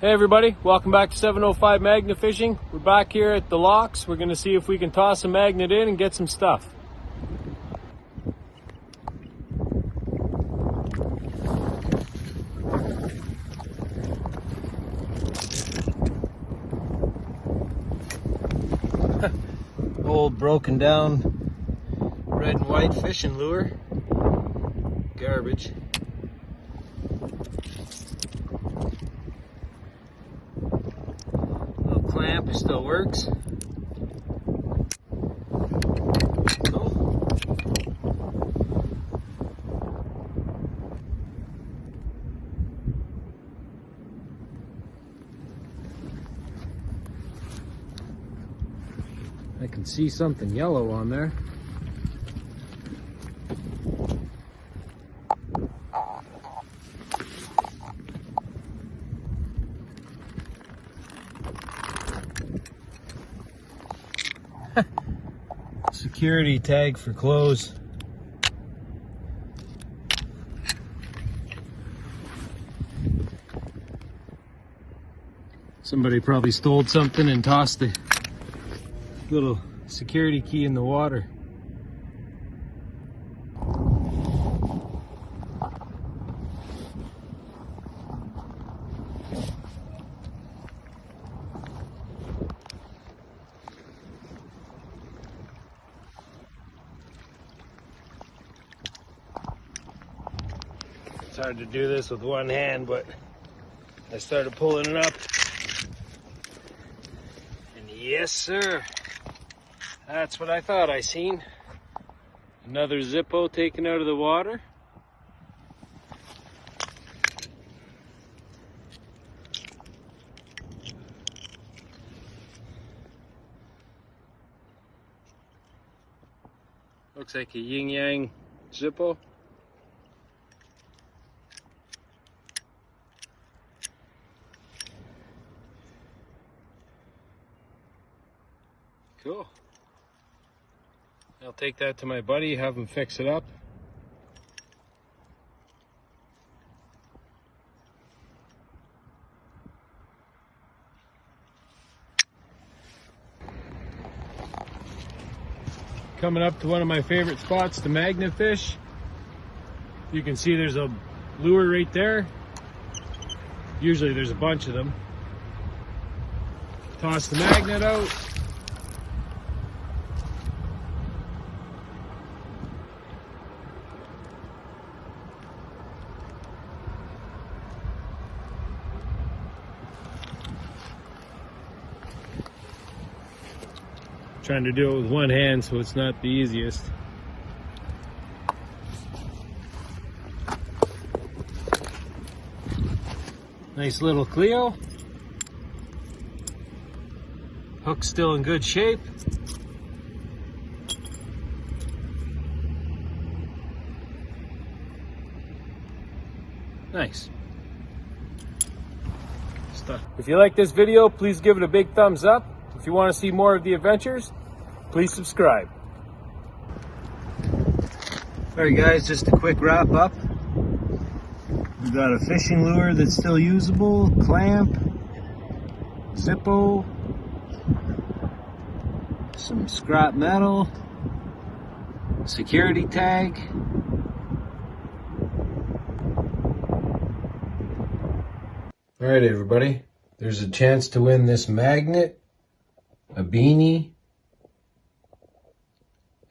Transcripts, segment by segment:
Hey everybody, welcome back to 705 Magnet Fishing. We're back here at the locks. We're going to see if we can toss a magnet in and get some stuff. Old broken down red and white fishing lure. Garbage. Clamp, it still works. Cool. I can see something yellow on there. Security tag for clothes. Somebody probably stole something and tossed the little security key in the water. It's hard to do this with one hand, but I started pulling it up. And yes, sir. That's what I thought I seen. Another Zippo taken out of the water. Looks like a yin-yang Zippo. Cool. I'll take that to my buddy, have him fix it up. Coming up to one of my favorite spots to magnet fish. You can see there's a lure right there. Usually there's a bunch of them. Toss the magnet out. Trying to do it with one hand, so it's not the easiest. Nice little Cleo. Hook's still in good shape. Nice. Stuff. If you like this video, please give it a big thumbs up. If you want to see more of the adventures, please subscribe. Alright guys, just a quick wrap up. We've got a fishing lure that's still usable, clamp, Zippo, some scrap metal, security tag. Alright everybody, there's a chance to win this magnet, a beanie,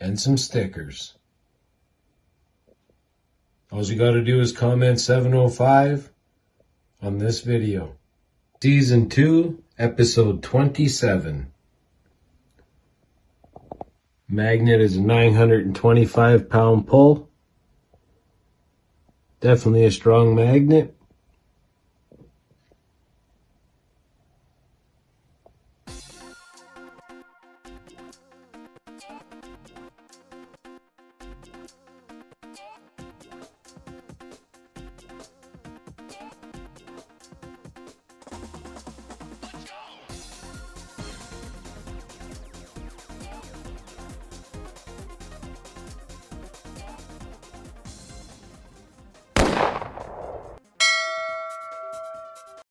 and some stickers. All you gotta do is comment 705 on this video. Season 2, episode 27. Magnet is a 925 pound pull. Definitely a strong magnet.